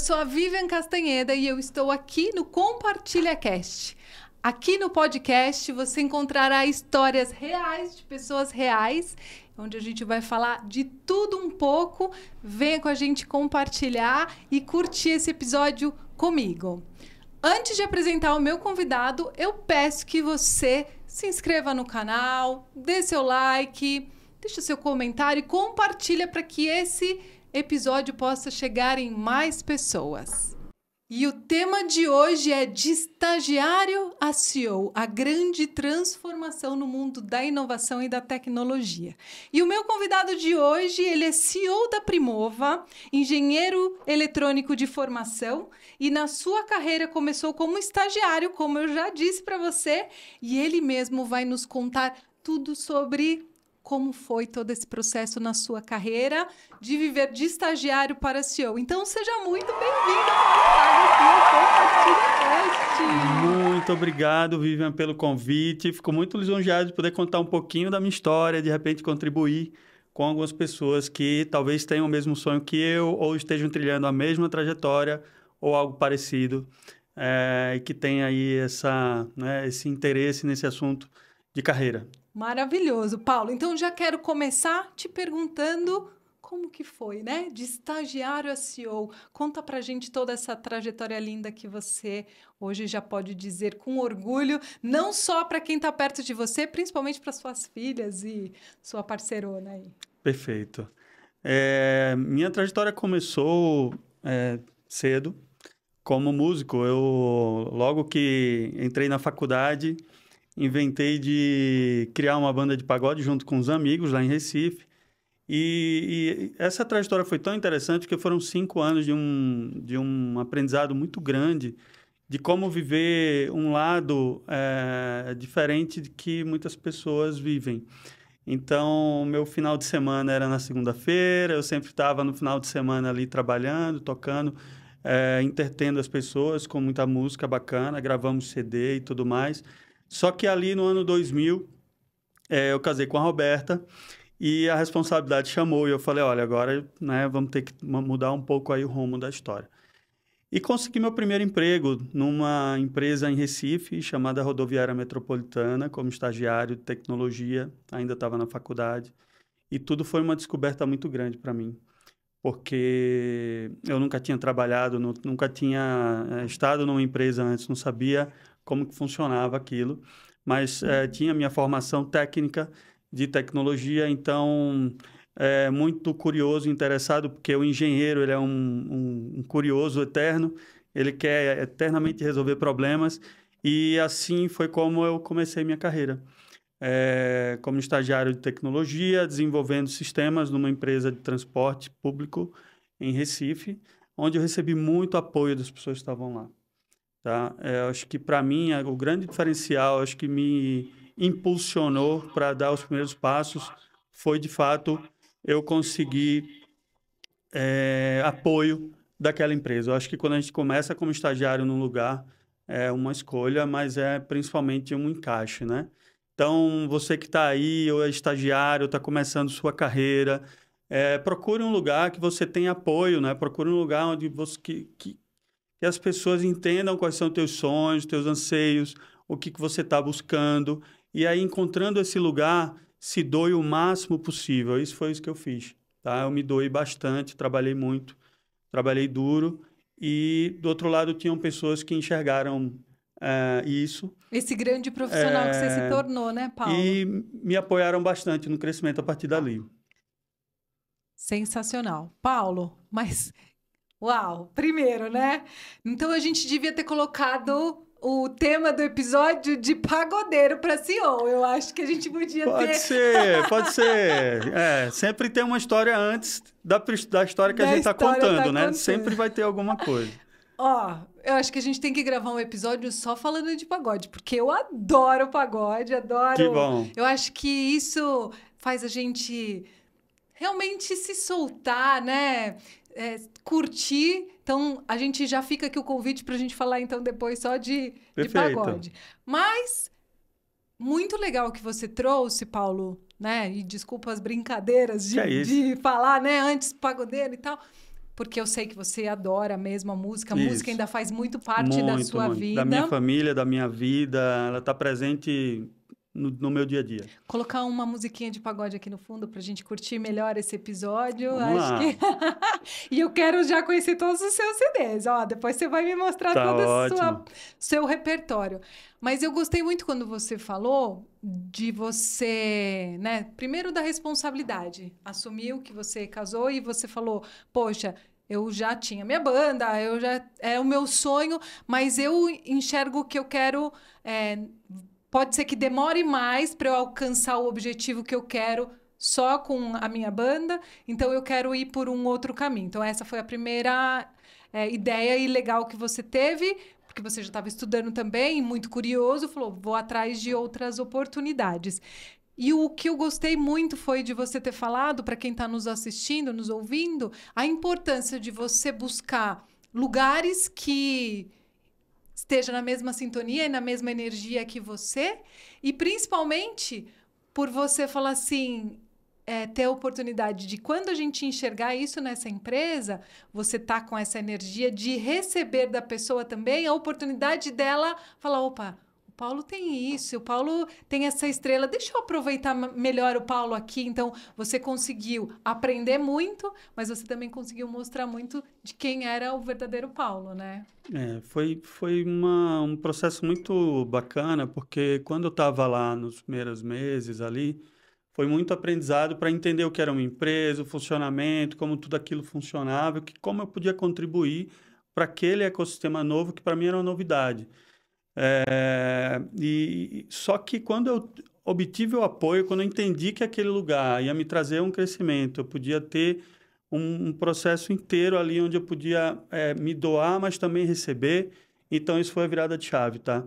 eu sou a Vivian Castanheda e eu estou aqui no Compartilha Cast. Aqui no podcast você encontrará histórias reais de pessoas reais, onde a gente vai falar de tudo um pouco. Venha com a gente compartilhar e curtir esse episódio comigo. Antes de apresentar o meu convidado, eu peço que você se inscreva no canal, dê seu like, deixe seu comentário e compartilha para que esse episódio possa chegar em mais pessoas. E o tema de hoje é de estagiário a CEO, a grande transformação no mundo da inovação e da tecnologia. E o meu convidado de hoje, ele é CEO da Primova, engenheiro eletrônico de formação, e na sua carreira começou como estagiário, como eu já disse para você, e ele mesmo vai nos contar tudo sobre como foi todo esse processo na sua carreira de viver de estagiário para CEO. Então, seja muito bem-vindo ao Muito obrigado, Vivian, pelo convite. Fico muito lisonjeado de poder contar um pouquinho da minha história, de repente contribuir com algumas pessoas que talvez tenham o mesmo sonho que eu ou estejam trilhando a mesma trajetória ou algo parecido e que tem aí esse interesse nesse assunto de carreira. Maravilhoso, Paulo. Então, já quero começar te perguntando como que foi, né? De estagiário a CEO. Conta pra gente toda essa trajetória linda que você hoje já pode dizer com orgulho, não só para quem está perto de você, principalmente para suas filhas e sua parceirona aí. Perfeito. Minha trajetória começou cedo como músico. Eu, logo que entrei na faculdade, inventei de criar uma banda de pagode junto com os amigos lá em Recife. E essa trajetória foi tão interessante porque foram 5 anos de um aprendizado muito grande de como viver um lado diferente de que muitas pessoas vivem. Então, meu final de semana era na segunda-feira, eu sempre estava no final de semana ali trabalhando, tocando, entretendo as pessoas com muita música bacana, gravamos CD e tudo mais. Só que ali no ano 2000, eu casei com a Roberta e a responsabilidade chamou. E eu falei, olha, agora vamos ter que mudar um pouco aí o rumo da história. E consegui meu primeiro emprego numa empresa em Recife, chamada Rodoviária Metropolitana, como estagiário de tecnologia, ainda estava na faculdade. E tudo foi uma descoberta muito grande para mim, porque eu nunca tinha trabalhado, nunca tinha estado numa empresa antes, não sabia como que funcionava aquilo, mas tinha minha formação técnica de tecnologia, então muito curioso, interessado, porque o engenheiro ele é um curioso eterno, ele quer eternamente resolver problemas, e assim foi como eu comecei minha carreira. Como estagiário de tecnologia, desenvolvendo sistemas numa empresa de transporte público em Recife, onde eu recebi muito apoio das pessoas que estavam lá. Tá? Acho que, para mim, o grande diferencial, acho que me impulsionou para dar os primeiros passos, foi, de fato, eu conseguir apoio daquela empresa. Eu acho que quando a gente começa como estagiário num lugar, é uma escolha, mas é principalmente um encaixe, né? Então, você que está aí, ou é estagiário, está começando sua carreira, procure um lugar que você tenha apoio, né? Procure um lugar onde você... que as pessoas entendam quais são os teus sonhos, teus anseios, o que você está buscando. E aí, encontrando esse lugar, se doe o máximo possível. Isso foi isso que eu fiz. Tá? Eu me doei bastante, trabalhei muito, trabalhei duro. E, do outro lado, tinham pessoas que enxergaram isso. Esse grande profissional que você se tornou, né, Paulo? E me apoiaram bastante no crescimento a partir dali. Sensacional. Paulo, mas... Uau, primeiro, né? Então a gente devia ter colocado o tema do episódio de pagodeiro para CEO. Eu acho que a gente podia ter... Pode ser. Sempre tem uma história antes da história que a gente está contando, né? Sempre vai ter alguma coisa. Eu acho que a gente tem que gravar um episódio só falando de pagode, porque eu adoro pagode, adoro... Que bom. Eu acho que isso faz a gente realmente se soltar, né? Curtir. Então, a gente já fica aqui o convite para a gente falar, então, depois só de pagode. Mas, muito legal que você trouxe, Paulo, né? E desculpa as brincadeiras de falar, né? Antes pagodeiro e tal. porque eu sei que você adora mesmo a música. A Isso. música ainda faz muito parte da sua vida. Da minha família, da minha vida, ela está presente no meu dia a dia. Colocar uma musiquinha de pagode aqui no fundo pra gente curtir melhor esse episódio. Vamos lá. E eu quero já conhecer todos os seus CDs. Ó, depois você vai me mostrar todo o seu repertório. Mas eu gostei muito quando você falou de você, né? Primeiro da responsabilidade. Assumiu que você casou e você falou, poxa, eu já tinha minha banda, é o meu sonho, mas eu enxergo que eu quero... pode ser que demore mais para eu alcançar o objetivo que eu quero só com a minha banda, então eu quero ir por um outro caminho. Então, essa foi a primeira ideia e legal que você teve, porque você já estava estudando também, muito curioso, falou, vou atrás de outras oportunidades. E o que eu gostei muito foi de você ter falado, para quem está nos assistindo, nos ouvindo, a importância de você buscar lugares que esteja na mesma sintonia e na mesma energia que você, e principalmente por você falar assim, ter a oportunidade de, quando a gente enxergar isso nessa empresa, você tá com essa energia de receber da pessoa também a oportunidade dela falar, opa, o Paulo tem isso, o Paulo tem essa estrela, deixa eu aproveitar melhor o Paulo aqui. Então, você conseguiu aprender muito, mas você também conseguiu mostrar muito de quem era o verdadeiro Paulo, né? Foi um processo muito bacana, porque quando eu estava lá nos primeiros meses ali, foi muito aprendizado para entender o que era uma empresa, o funcionamento, como tudo aquilo funcionava, como eu podia contribuir para aquele ecossistema novo que para mim era uma novidade. Só que quando eu obtive o apoio, quando eu entendi que aquele lugar ia me trazer um crescimento, eu podia ter um processo inteiro ali onde eu podia me doar, mas também receber. Então, isso foi a virada de chave, tá?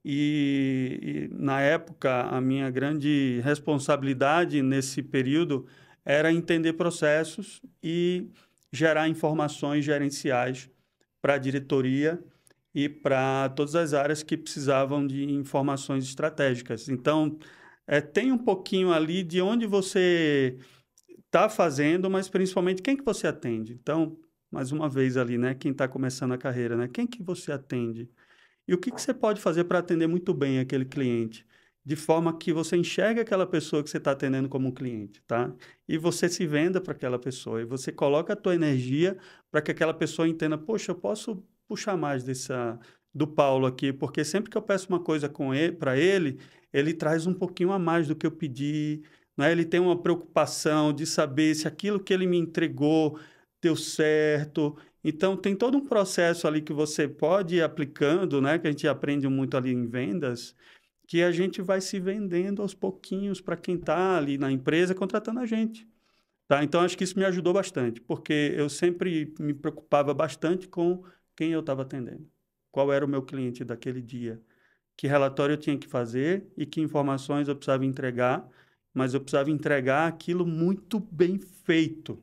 E na época, a minha grande responsabilidade nesse período era entender processos e gerar informações gerenciais para a diretoria e para todas as áreas que precisavam de informações estratégicas. Então, tem um pouquinho ali de onde você está fazendo, mas principalmente quem que você atende. Então, mais uma vez ali, né? Quem está começando a carreira, né? Quem que você atende? E o que você pode fazer para atender muito bem aquele cliente? De forma que você enxergue aquela pessoa que você está atendendo como um cliente, tá? E você se venda para aquela pessoa. E você coloca a tua energia para que aquela pessoa entenda, poxa, eu posso puxar mais do Paulo aqui, porque sempre que eu peço uma coisa para ele, ele traz um pouquinho a mais do que eu pedi, né? Ele tem uma preocupação de saber se aquilo que ele me entregou deu certo. Então, tem todo um processo ali que você pode ir aplicando, né? Que a gente aprende muito ali em vendas, que a gente vai se vendendo aos pouquinhos para quem está ali na empresa contratando a gente. Tá? Então, acho que isso me ajudou bastante, porque eu sempre me preocupava bastante com quem eu estava atendendo. Qual era o meu cliente daquele dia? Que relatório eu tinha que fazer e que informações eu precisava entregar, mas eu precisava entregar aquilo muito bem feito,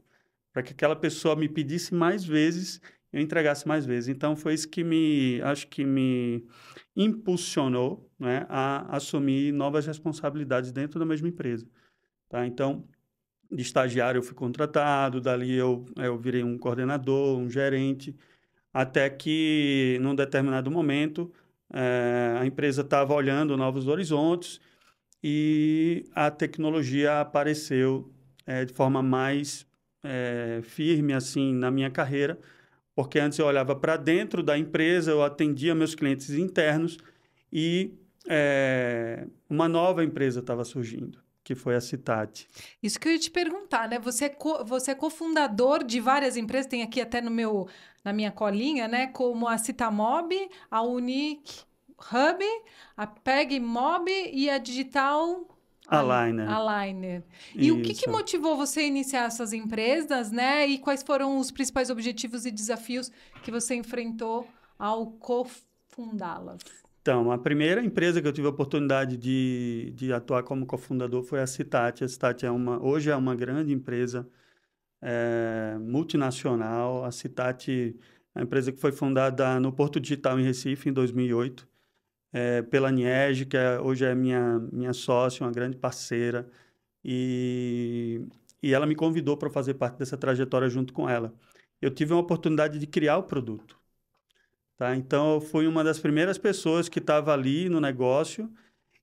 para que aquela pessoa me pedisse mais vezes, eu entregasse mais vezes. Então, foi isso que acho que me impulsionou, né, a assumir novas responsabilidades dentro da mesma empresa. Tá? Então, de estagiário eu fui contratado, dali eu virei um coordenador, um gerente, até que, num determinado momento, a empresa estava olhando novos horizontes e a tecnologia apareceu de forma mais firme assim na minha carreira, porque antes eu olhava para dentro da empresa, eu atendia meus clientes internos e uma nova empresa estava surgindo, que foi a Citate. Isso que eu ia te perguntar, né? Você é cofundador de várias empresas, tem aqui até na minha colinha, né? Como a Citamob, a Unique Hub, a PegMob e a Digital Aligner. E o que motivou você a iniciar essas empresas, né? E quais foram os principais objetivos e desafios que você enfrentou ao cofundá-las? Então, a primeira empresa que eu tive a oportunidade de atuar como cofundador foi a Citate. A Citate hoje é uma grande empresa multinacional. A Citate é uma empresa que foi fundada no Porto Digital em Recife, em 2008, pela Niege, que hoje é minha sócia, uma grande parceira. E ela me convidou para fazer parte dessa trajetória junto com ela. eu tive uma oportunidade de criar o produto. Tá? Então, eu fui uma das primeiras pessoas que estava ali no negócio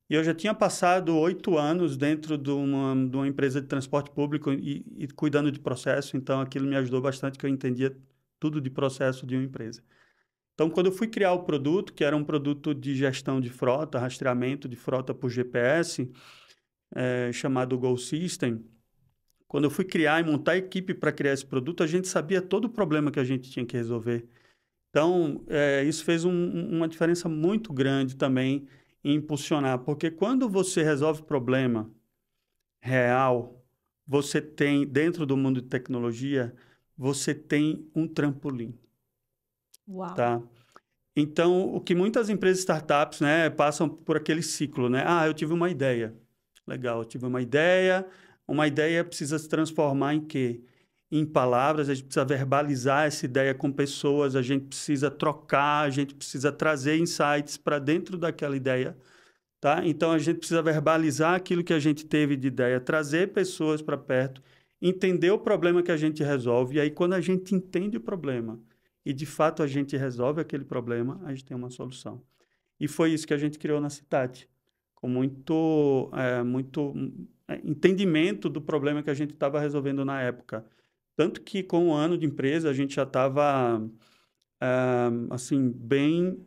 e eu já tinha passado 8 anos dentro de uma empresa de transporte público e cuidando de processo. Então, aquilo me ajudou bastante, que eu entendia tudo de processo de uma empresa. Então, quando eu fui criar o produto, que era um produto de gestão de frota, rastreamento de frota por GPS, chamado Go System, quando eu fui criar e montar a equipe para criar esse produto, a gente sabia todo o problema que a gente tinha que resolver. Então, isso fez uma diferença muito grande também em impulsionar, porque quando você resolve problema real, você tem, dentro do mundo de tecnologia, você tem um trampolim, Uau. tá? Então, o que muitas empresas startups, né, passam por aquele ciclo, né? Ah, eu tive uma ideia. Legal, eu tive uma ideia precisa se transformar em quê? Em palavras, a gente precisa verbalizar essa ideia com pessoas, a gente precisa trocar, a gente precisa trazer insights para dentro daquela ideia, tá? Então, a gente precisa verbalizar aquilo que a gente teve de ideia, trazer pessoas para perto, entender o problema que a gente resolve, e aí quando a gente entende o problema e, de fato, a gente resolve aquele problema, a gente tem uma solução. E foi isso que a gente criou na Citati, com muito entendimento do problema que a gente estava resolvendo na época. Tanto que, com 1 ano de empresa, a gente já estava, assim, bem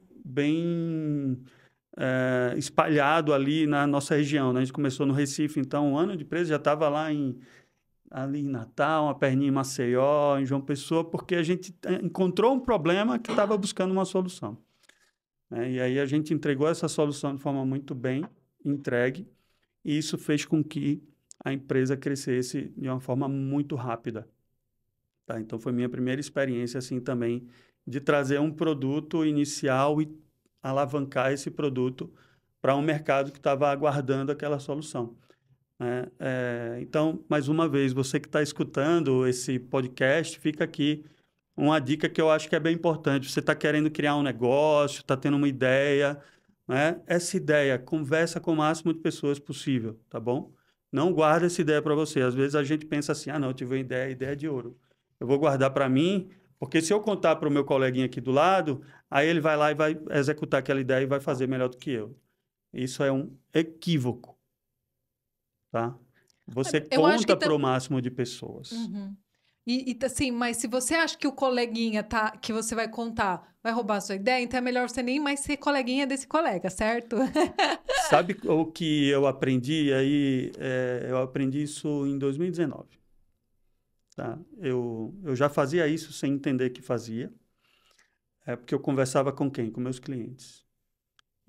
espalhado ali na nossa região, né? A gente começou no Recife, então, 1 ano de empresa já estava lá ali em Natal, uma perninha em Maceió, em João Pessoa, porque a gente encontrou um problema que estava buscando uma solução. Né? E aí a gente entregou essa solução de forma muito bem entregue, e isso fez com que a empresa crescesse de uma forma muito rápida. Tá? Então, foi minha primeira experiência assim também de trazer um produto inicial e alavancar esse produto para um mercado que estava aguardando aquela solução. Né? Então, mais uma vez, você que está escutando esse podcast, fica aqui uma dica que eu acho que é bem importante. Você está querendo criar um negócio, está tendo uma ideia, né? Essa ideia, conversa com o máximo de pessoas possível, tá bom? Não guarda essa ideia para você. Às vezes a gente pensa assim, não, eu tive uma ideia de ouro. Eu vou guardar para mim, porque se eu contar para o meu coleguinha aqui do lado, aí ele vai lá e vai executar aquela ideia e vai fazer melhor do que eu. Isso é um equívoco, tá? Você Eu acho conta que para o máximo de pessoas. Uhum. Assim, mas se você acha que o coleguinha que você vai contar vai roubar a sua ideia, então é melhor você nem mais ser coleguinha desse colega, certo? Sabe o que eu aprendi aí? Eu aprendi isso em 2019. Tá? Eu já fazia isso sem entender que fazia. Porque eu conversava com quem? Com meus clientes.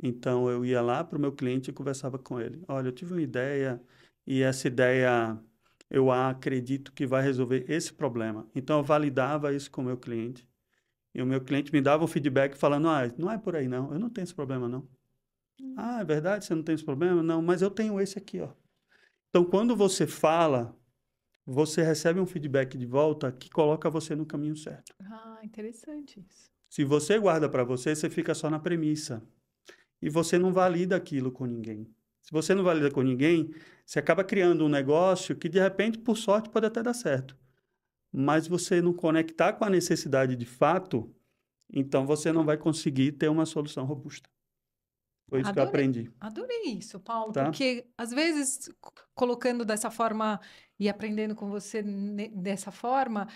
Então, eu ia lá para o meu cliente e conversava com ele. Olha, eu tive uma ideia e essa ideia eu acredito que vai resolver esse problema. Então, eu validava isso com o meu cliente. E o meu cliente me dava um feedback falando, não é por aí não, eu não tenho esse problema não. É verdade, você não tem esse problema? Não, mas eu tenho esse aqui, ó. Então, quando você fala, você recebe um feedback de volta que coloca você no caminho certo. Interessante isso. Se você guarda para você, você fica só na premissa. E você não valida aquilo com ninguém. Se você não valida com ninguém, você acaba criando um negócio que, de repente, por sorte, pode até dar certo. Mas você não conectar com a necessidade de fato, então você não vai conseguir ter uma solução robusta. Foi isso que eu aprendi. Adorei isso, Paulo, Tá? porque às vezes, colocando dessa forma e aprendendo com você dessa forma,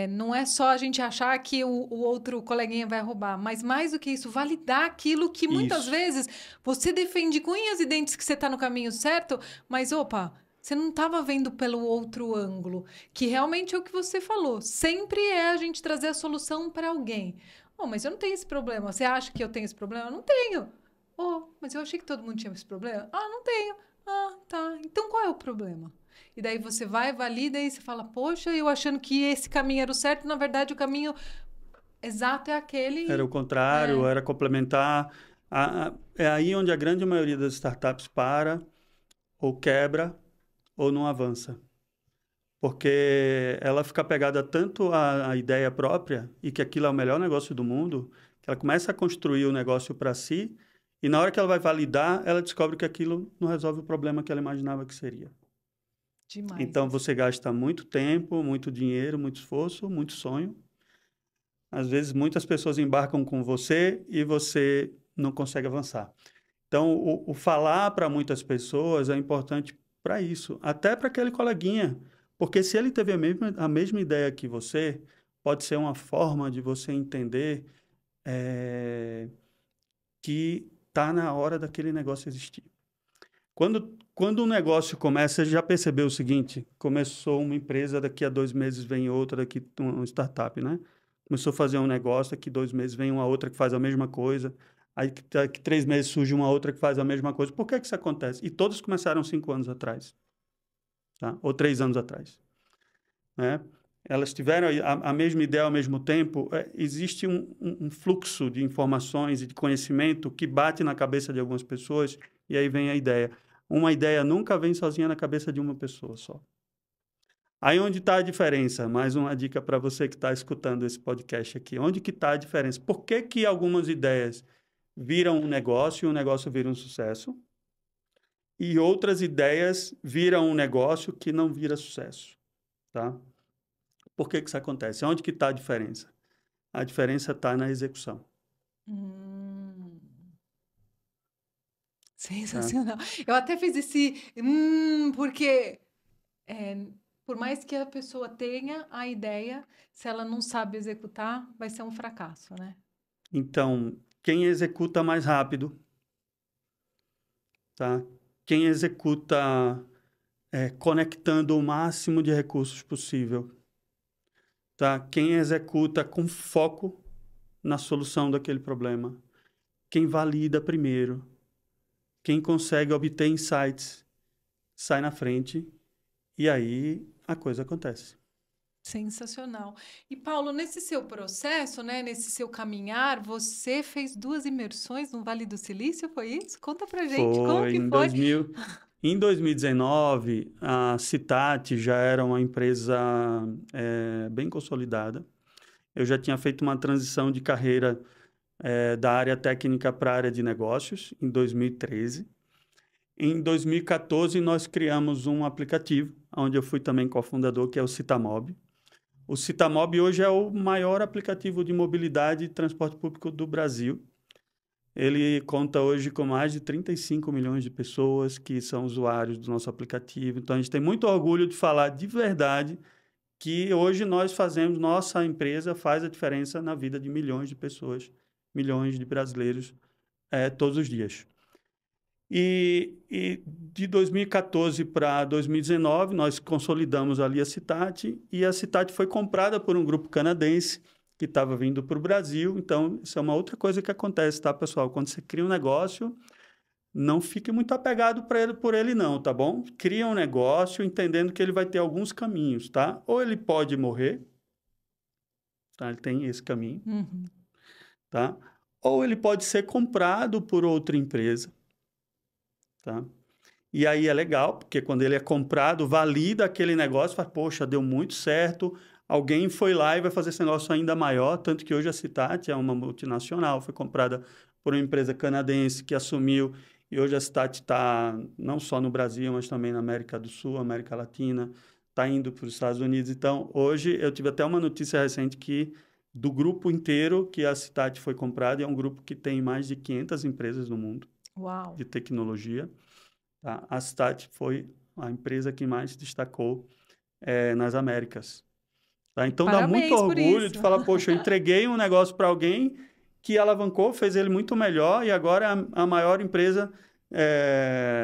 não é só a gente achar que o outro coleguinha vai roubar, mas mais do que isso, validar aquilo que muitas vezes você defende com unhas e dentes que você está no caminho certo, mas opa, você não estava vendo pelo outro ângulo, que realmente é o que você falou. Sempre é a gente trazer a solução para alguém. Mas eu não tenho esse problema. Você acha que eu tenho esse problema? Eu não tenho. Mas eu achei que todo mundo tinha esse problema. Não tenho. Tá. Então qual é o problema? E daí você vai, valida e você fala, poxa, eu achando que esse caminho era o certo, na verdade o caminho exato é aquele. Era o contrário, era complementar. É aí onde a grande maioria das startups para, ou quebra, ou não avança. Porque ela fica pegada tanto à ideia própria e que aquilo é o melhor negócio do mundo, que ela começa a construir o negócio para si e na hora que ela vai validar, ela descobre que aquilo não resolve o problema que ela imaginava que seria. Demais. Então, você gasta muito tempo, muito dinheiro, muito esforço, muito sonho Às vezes, muitas pessoas embarcam com você e você não consegue avançar. Então, o falar para muitas pessoas é importante para isso, até para aquele coleguinha. Porque se ele teve a mesma ideia que você, pode ser uma forma de você entender que está na hora daquele negócio existir. Quando um negócio começa, você já percebeu o seguinte, começou uma empresa, daqui a 2 meses vem outra, daqui uma startup, né? Começou a fazer um negócio, daqui 2 meses vem uma outra que faz a mesma coisa, aí daqui 3 meses surge uma outra que faz a mesma coisa. Por que que isso acontece? E todos começaram 5 anos atrás, tá? Ou 3 anos atrás, né? Elas tiveram a mesma ideia ao mesmo tempo. Existe um fluxo de informações e de conhecimento que bate na cabeça de algumas pessoas e aí vem a ideia. Uma ideia nunca vem sozinha na cabeça de uma pessoa só. Aí onde está a diferença? Mais uma dica para você que está escutando esse podcast aqui. Onde que está a diferença? Por que que algumas ideias viram um negócio e o negócio vira um sucesso? E outras ideias viram um negócio que não vira sucesso, tá? Por que que isso acontece? Onde que está a diferença? A diferença está na execução. Sensacional. Eu até fiz esse porque por mais que a pessoa tenha a ideia, se ela não sabe executar, vai ser um fracasso, né? Então, quem executa mais rápido, tá? Quem executa conectando o máximo de recursos possível, tá? Quem executa com foco na solução daquele problema, quem valida primeiro, quem consegue obter insights, sai na frente e aí a coisa acontece. Sensacional. E Paulo, nesse seu processo, né, nesse seu caminhar, você fez 2 imersões no Vale do Silício, foi isso? Conta pra gente, como que foi? Em 2019, a Citati já era uma empresa bem consolidada. Eu já tinha feito uma transição de carreira da área técnica para a área de negócios, em 2013. Em 2014, nós criamos um aplicativo, onde eu fui também cofundador, que é o Citamob. O Citamob hoje é o maior aplicativo de mobilidade e transporte público do Brasil. Ele conta hoje com mais de 35 milhões de pessoas que são usuários do nosso aplicativo. Então, a gente tem muito orgulho de falar de verdade que hoje nós fazemos, nossa empresa faz a diferença na vida de milhões de pessoas, milhões de brasileiros, todos os dias. E de 2014 para 2019, nós consolidamos ali a Citati e a Citati foi comprada por um grupo canadense que estava vindo para o Brasil. Então, isso é uma outra coisa que acontece, tá, pessoal? Quando você cria um negócio, não fique muito apegado por ele não, tá bom? Cria um negócio entendendo que ele vai ter alguns caminhos, tá? Ou ele pode morrer, tá? Ele tem esse caminho, tá? Ou ele pode ser comprado por outra empresa, tá? E aí é legal, porque quando ele é comprado, valida aquele negócio, fala, poxa, deu muito certo, alguém foi lá e vai fazer esse negócio ainda maior, tanto que hoje a Citati é uma multinacional, foi comprada por uma empresa canadense que assumiu, e hoje a Citati está não só no Brasil, mas também na América do Sul, América Latina, está indo para os Estados Unidos. Então, hoje eu tive até uma notícia recente que do grupo inteiro que a Citati foi comprada, é um grupo que tem mais de 500 empresas no mundo. Uau. De tecnologia. Tá? A Citati foi a empresa que mais se destacou nas Américas. Tá? Então, dá muito orgulho de falar, poxa, eu entreguei um negócio para alguém que alavancou, fez ele muito melhor e agora é a maior empresa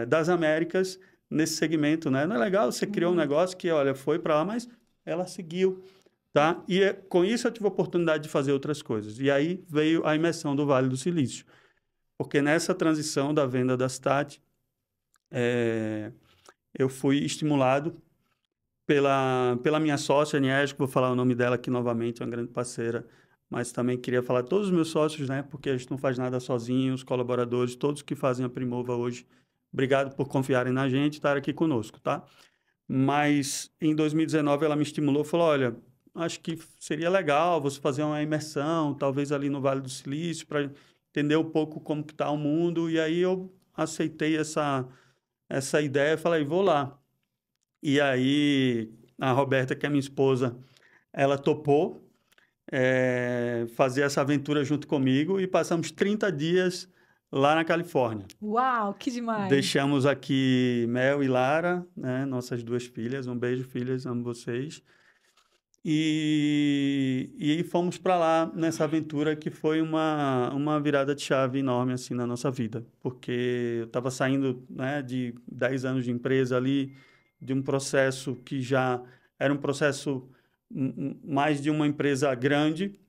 das Américas nesse segmento. Né? Não é legal? Você criou um negócio que, olha, foi para lá, mas ela seguiu. Tá? E com isso eu tive a oportunidade de fazer outras coisas. E aí veio a imersão do Vale do Silício. Porque nessa transição da venda da Citati, eu fui estimulado pela minha sócia, Aniege, que vou falar o nome dela aqui novamente, é uma grande parceira, mas também queria falar de todos os meus sócios, né? Porque a gente não faz nada sozinho, os colaboradores, todos que fazem a Primova hoje. Obrigado por confiarem na gente e estar aqui conosco, tá? Mas em 2019 ela me estimulou, falou, olha, acho que seria legal você fazer uma imersão, talvez ali no Vale do Silício, para entender um pouco como que está o mundo, e aí eu aceitei essa ideia e falei, vou lá. E aí a Roberta, que é minha esposa, ela topou, fazer essa aventura junto comigo e passamos 30 dias lá na Califórnia. Uau, que demais! Deixamos aqui Mel e Lara, né, nossas 2 filhas. Um beijo, filhas, amo vocês. E fomos para lá nessa aventura que foi uma virada de chave enorme assim na nossa vida, porque eu estava saindo, né, de 10 anos de empresa ali, de um processo que já era um processo mais de uma empresa grande,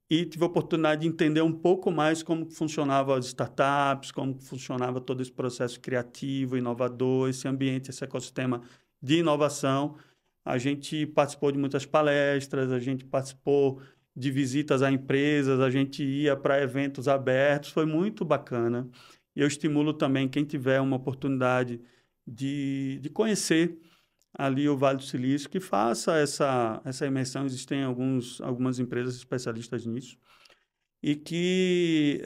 e tive a oportunidade de entender um pouco mais como funcionavam as startups, como funcionava todo esse processo criativo, inovador, esse ambiente, esse ecossistema de inovação. A gente participou de muitas palestras, a gente participou de visitas a empresas, a gente ia para eventos abertos, foi muito bacana. E eu estimulo também quem tiver uma oportunidade de conhecer ali o Vale do Silício, que faça essa imersão. Existem algumas empresas especialistas nisso, e que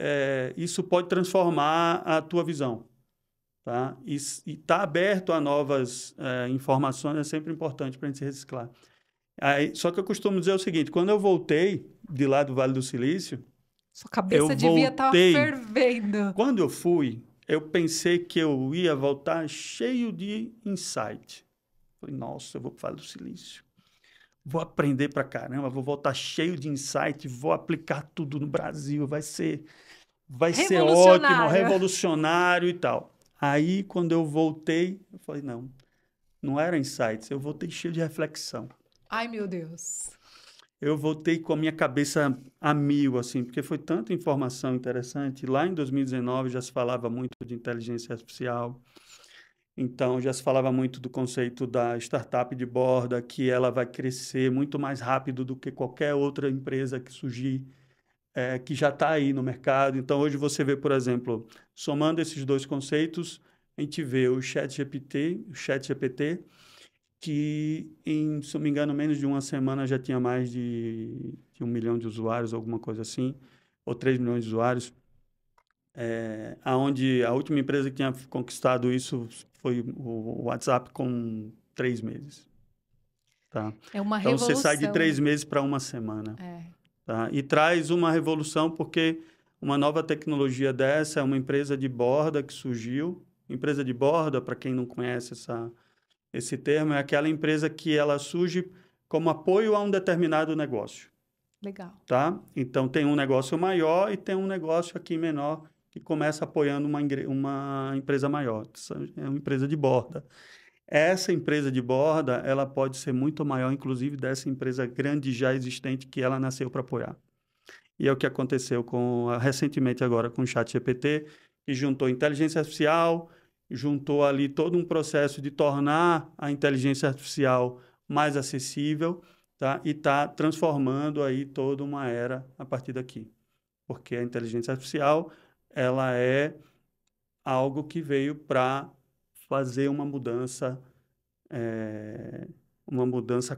isso pode transformar a tua visão. Tá? E estar aberto a novas informações é sempre importante para a gente se reciclar. Só que eu costumo dizer o seguinte: quando eu voltei de lá do Vale do Silício, sua cabeça devia estar fervendo. Quando eu fui, eu pensei que eu ia voltar cheio de insight. Falei, nossa, eu vou para o Vale do Silício, vou aprender pra caramba, vou voltar cheio de insight, vou aplicar tudo no Brasil, vai ser ótimo, revolucionário e tal. Aí, quando eu voltei, eu falei, não era insights, eu voltei cheio de reflexão. Ai, meu Deus. Eu voltei com a minha cabeça a mil, assim, porque foi tanta informação interessante. Lá em 2019 já se falava muito de inteligência artificial. Então, já se falava muito do conceito da startup de borda, que ela vai crescer muito mais rápido do que qualquer outra empresa que surgir, que já está aí no mercado. Então, hoje você vê, por exemplo, somando esses 2 conceitos, a gente vê o ChatGPT, que, se não me engano, menos de uma semana já tinha mais de 1 milhão de usuários, alguma coisa assim, ou 3 milhões de usuários. Onde a última empresa que tinha conquistado isso foi o WhatsApp com 3 meses. Tá? É uma então, revolução. você sai de 3 meses para uma semana. Tá? E traz uma revolução, porque uma nova tecnologia dessa é uma empresa de borda que surgiu. Empresa de borda, para quem não conhece esse termo, é aquela empresa que ela surge como apoio a um determinado negócio. Legal. Tá? Então, tem um negócio maior e tem um negócio aqui menor, que começa apoiando uma empresa maior, é uma empresa de borda. Essa empresa de borda, ela pode ser muito maior, inclusive, dessa empresa grande já existente que ela nasceu para apoiar. E é o que aconteceu recentemente agora com o ChatGPT, que juntou inteligência artificial, juntou ali todo um processo de tornar a inteligência artificial mais acessível, tá? E está transformando aí toda uma era a partir daqui. Porque a inteligência artificial, ela é algo que veio para fazer uma mudança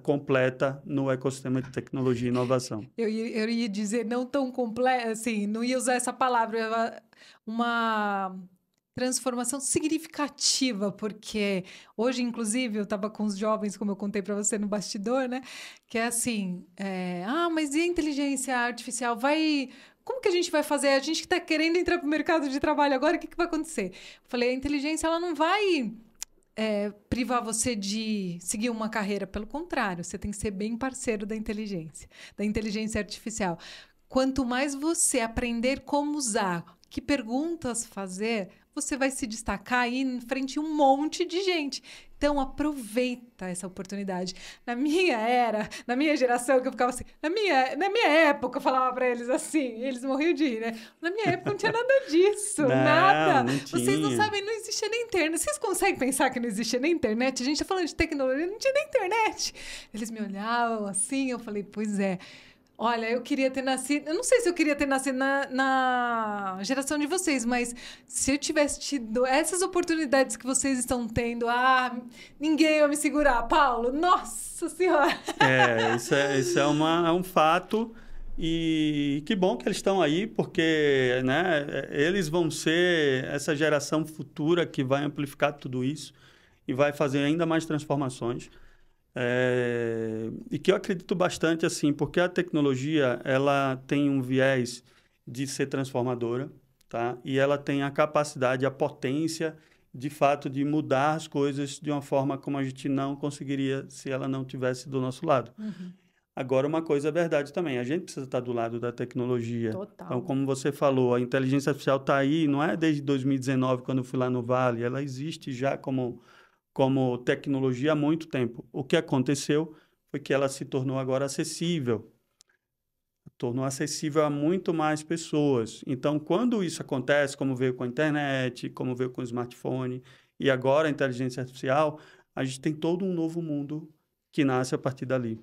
completa no ecossistema de tecnologia e inovação. Eu ia dizer não tão completa, assim, não ia usar essa palavra, uma transformação significativa, porque hoje, inclusive, eu estava com os jovens, como eu contei para você no bastidor, né? Que é assim, mas e a inteligência artificial como que a gente vai fazer? A gente que está querendo entrar para o mercado de trabalho agora, o que vai acontecer? Eu falei, a inteligência ela não vai privar você de seguir uma carreira. Pelo contrário, você tem que ser bem parceiro da inteligência artificial. Quanto mais você aprender como usar, que perguntas fazer, você vai se destacar aí em frente a um monte de gente. Então, aproveita essa oportunidade. Na minha geração, que eu ficava assim, na minha época, eu falava para eles assim, eles morriam de rir, né? Na minha época não tinha nada disso, nada. Não Vocês não sabem, não existia nem internet. Vocês conseguem pensar que não existia nem internet? A gente tá falando de tecnologia, não tinha nem internet. Eles me olhavam assim, eu falei, pois é. Olha, eu queria ter nascido... Eu não sei se eu queria ter nascido na geração de vocês, mas se eu tivesse tido essas oportunidades que vocês estão tendo, ninguém ia me segurar. Paulo, nossa senhora! Isso é um fato. E que bom que eles estão aí, porque, né, eles vão ser essa geração futura que vai amplificar tudo isso e vai fazer ainda mais transformações. E que eu acredito bastante, assim, porque a tecnologia, ela tem um viés de ser transformadora, tá? E ela tem a capacidade, a potência, de fato, de mudar as coisas de uma forma como a gente não conseguiria se ela não tivesse do nosso lado. Uhum. Agora, uma coisa é verdade também, a gente precisa estar do lado da tecnologia. Então, Total. como você falou, a inteligência artificial está aí, não é desde 2019, quando eu fui lá no Vale, ela existe já como tecnologia há muito tempo. O que aconteceu foi que ela se tornou agora acessível, tornou acessível a muito mais pessoas. Então, quando isso acontece, como veio com a internet, como veio com o smartphone, e agora a inteligência artificial, a gente tem todo um novo mundo que nasce a partir dali.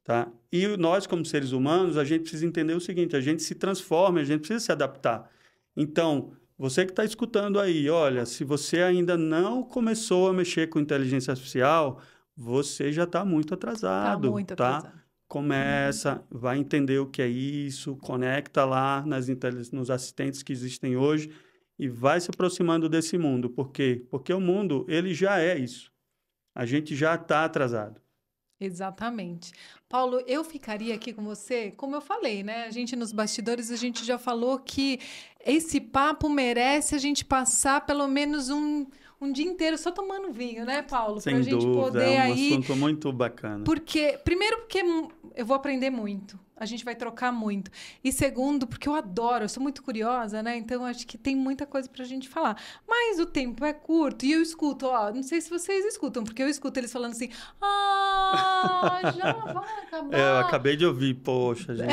Tá? E nós, como seres humanos, a gente precisa entender o seguinte, a gente se transforma, a gente precisa se adaptar. Então, você que está escutando aí, olha, se você ainda não começou a mexer com inteligência artificial, você já está muito Tá atrasado, muito tá? atrasado. Começa, vai entender o que é isso, conecta lá nos assistentes que existem hoje e vai se aproximando desse mundo. Por quê? Porque o mundo, ele já é isso. A gente já está atrasado. Exatamente. Paulo, eu ficaria aqui com você, como eu falei, né? A gente nos bastidores, a gente já falou que esse papo merece a gente passar pelo menos um dia inteiro só tomando vinho, né, Paulo? Para a Sem gente dúvida, é poder um aí. assunto muito bacana. Primeiro, porque eu vou aprender muito. A gente vai trocar muito. E segundo, porque eu adoro, eu sou muito curiosa, né? Então, acho que tem muita coisa pra gente falar. Mas o tempo é curto e eu escuto, ó, não sei se vocês escutam, porque eu escuto eles falando assim, já vai Eu acabar. acabei de ouvir, poxa, gente.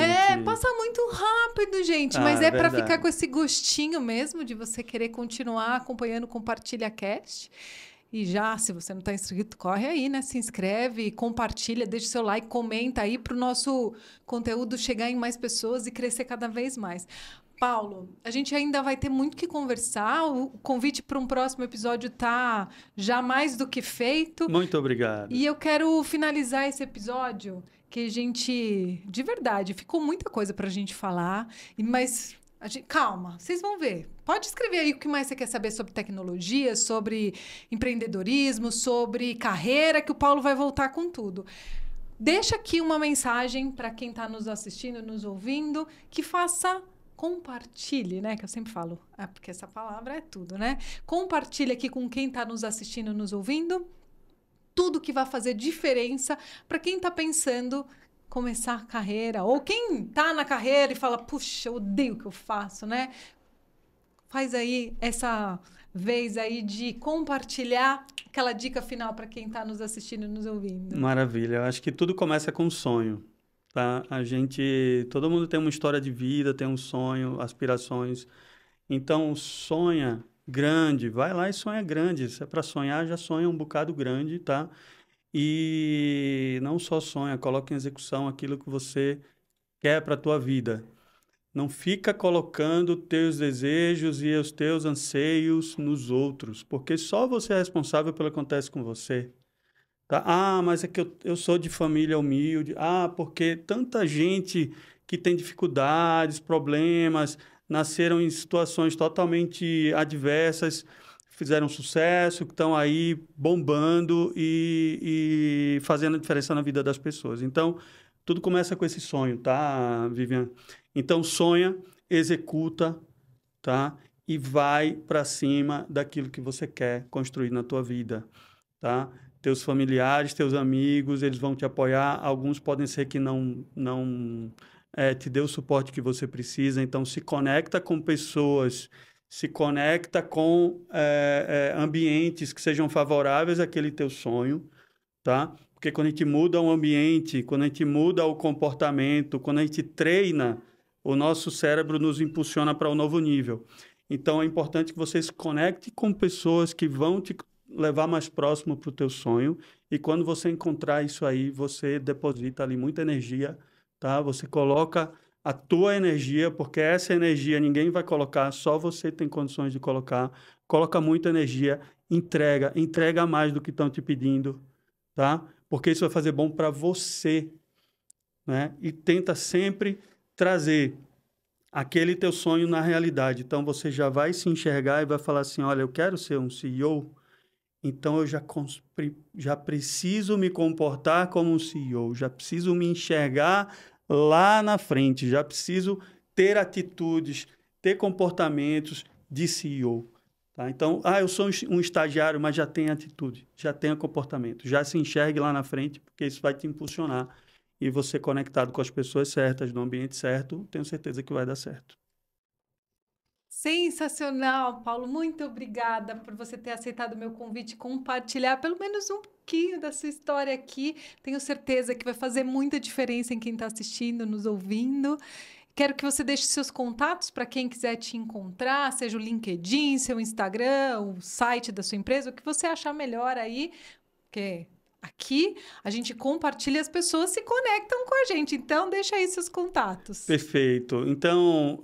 Passa muito rápido, gente. Ah, Mas é é pra ficar verdade. com esse gostinho mesmo de você querer continuar acompanhando o Compartilha Cast. E já, se você não está inscrito, corre aí, né? Se inscreve, compartilha, deixa o seu like, comenta aí para o nosso conteúdo chegar em mais pessoas e crescer cada vez mais. Paulo, a gente ainda vai ter muito que conversar. O convite para um próximo episódio tá já mais do que feito. Muito obrigado. E eu quero finalizar esse episódio que a gente, de verdade, ficou muita coisa para a gente falar, mas calma, vocês vão ver. Pode escrever aí o que mais você quer saber sobre tecnologia, sobre empreendedorismo, sobre carreira, que o Paulo vai voltar com tudo. Deixa aqui uma mensagem para quem está nos assistindo, nos ouvindo, que compartilhe, né? Que eu sempre falo, porque essa palavra é tudo, né? Compartilhe aqui com quem está nos assistindo, nos ouvindo, tudo que vai fazer diferença para quem está pensando começar a carreira, ou quem tá na carreira e fala, puxa, eu odeio o que eu faço, né? Faz aí essa vez aí de compartilhar aquela dica final para quem tá nos assistindo e nos ouvindo. Maravilha. Eu acho que tudo começa com um sonho, tá? Todo mundo tem uma história de vida, tem um sonho, aspirações. Então, sonha grande, vai lá e sonha grande. Se é para sonhar, já sonha um bocado grande, tá? E não só sonha, coloca em execução aquilo que você quer para a tua vida. Não fica colocando teus desejos e os teus anseios nos outros, porque só você é responsável pelo que acontece com você. Tá? Ah, mas é que eu sou de família humilde. Ah, porque tanta gente que tem dificuldades, problemas, nasceram em situações totalmente adversas, fizeram sucesso, que estão aí bombando e fazendo a diferença na vida das pessoas. Então, tudo começa com esse sonho, tá, Vivian? Então, sonha, executa, tá? E vai para cima daquilo que você quer construir na tua vida, tá? Teus familiares, teus amigos, eles vão te apoiar. Alguns podem ser que não te dê o suporte que você precisa. Então, se conecta com pessoas, se conecta com ambientes que sejam favoráveis àquele teu sonho, tá? Porque quando a gente muda o ambiente, quando a gente muda o comportamento, quando a gente treina, o nosso cérebro nos impulsiona para um novo nível. Então, é importante que você se conecte com pessoas que vão te levar mais próximo para o teu sonho. E quando você encontrar isso aí, você deposita ali muita energia, tá? Você coloca a tua energia, porque essa energia ninguém vai colocar, só você tem condições de colocar. Coloca muita energia, entrega mais do que estão te pedindo, tá? Porque isso vai fazer bom para você, né? E tenta sempre trazer aquele teu sonho na realidade. Então, você já vai se enxergar e vai falar assim, olha, eu quero ser um CEO, Então, eu já preciso me comportar como um CEO, já preciso me enxergar lá na frente, já preciso ter atitudes, ter comportamentos de CEO. Tá? Então, eu sou um estagiário, mas já tenho atitude, já tenho comportamento, já se enxergue lá na frente, porque isso vai te impulsionar. E você conectado com as pessoas certas, no ambiente certo, tenho certeza que vai dar certo. Sensacional, Paulo. Muito obrigada por você ter aceitado o meu convite e compartilhar pelo menos um pouquinho da sua história aqui. Tenho certeza que vai fazer muita diferença em quem está assistindo, nos ouvindo. Quero que você deixe seus contatos para quem quiser te encontrar, seja o LinkedIn, seu Instagram, o site da sua empresa, o que você achar melhor aí, porque aqui a gente compartilha e as pessoas se conectam com a gente. Então, deixa aí seus contatos. Perfeito. Então,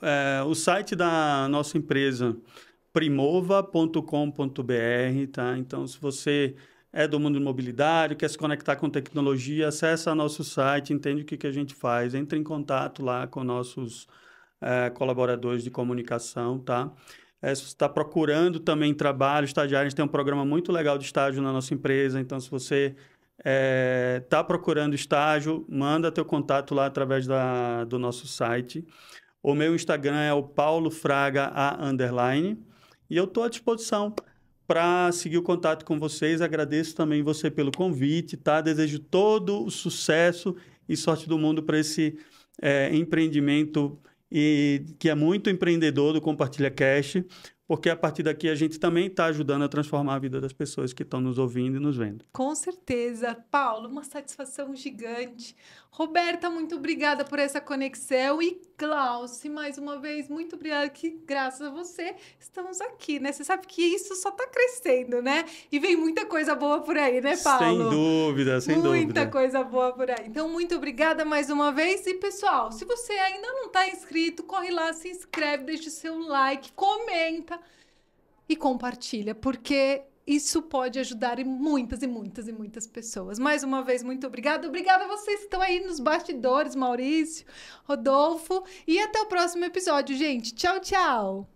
o site da nossa empresa, primova.com.br, tá? Então, se você é do mundo imobiliário, quer se conectar com tecnologia, acessa nosso site, entende o que a gente faz, entre em contato lá com nossos colaboradores de comunicação, tá? Se você está procurando também trabalho, estagiário, a gente tem um programa muito legal de estágio na nossa empresa, então se você está procurando estágio, manda teu contato lá através do nosso site. O meu Instagram é o paulofraga_, e eu estou à disposição para seguir o contato com vocês. Agradeço também você pelo convite, tá? Desejo todo o sucesso e sorte do mundo para esse empreendimento que é muito empreendedor do Compartilha Cash, porque a partir daqui a gente também está ajudando a transformar a vida das pessoas que estão nos ouvindo e nos vendo. Com certeza. Paulo, uma satisfação gigante. Roberta, muito obrigada por essa conexão. E Glauci, mais uma vez, muito obrigada, que graças a você estamos aqui, né? Você sabe que isso só está crescendo, né? E vem muita coisa boa por aí, né, Paulo? Sem dúvida, sem dúvida. Muita coisa boa por aí. Então, muito obrigada mais uma vez. E, pessoal, se você ainda não está inscrito, corre lá, se inscreve, deixa o seu like, comenta e compartilha, porque isso pode ajudar muitas e muitas e muitas pessoas. Mais uma vez, muito obrigada. Obrigada a vocês que estão aí nos bastidores, Maurício, Rodolfo. E até o próximo episódio, gente. Tchau, tchau!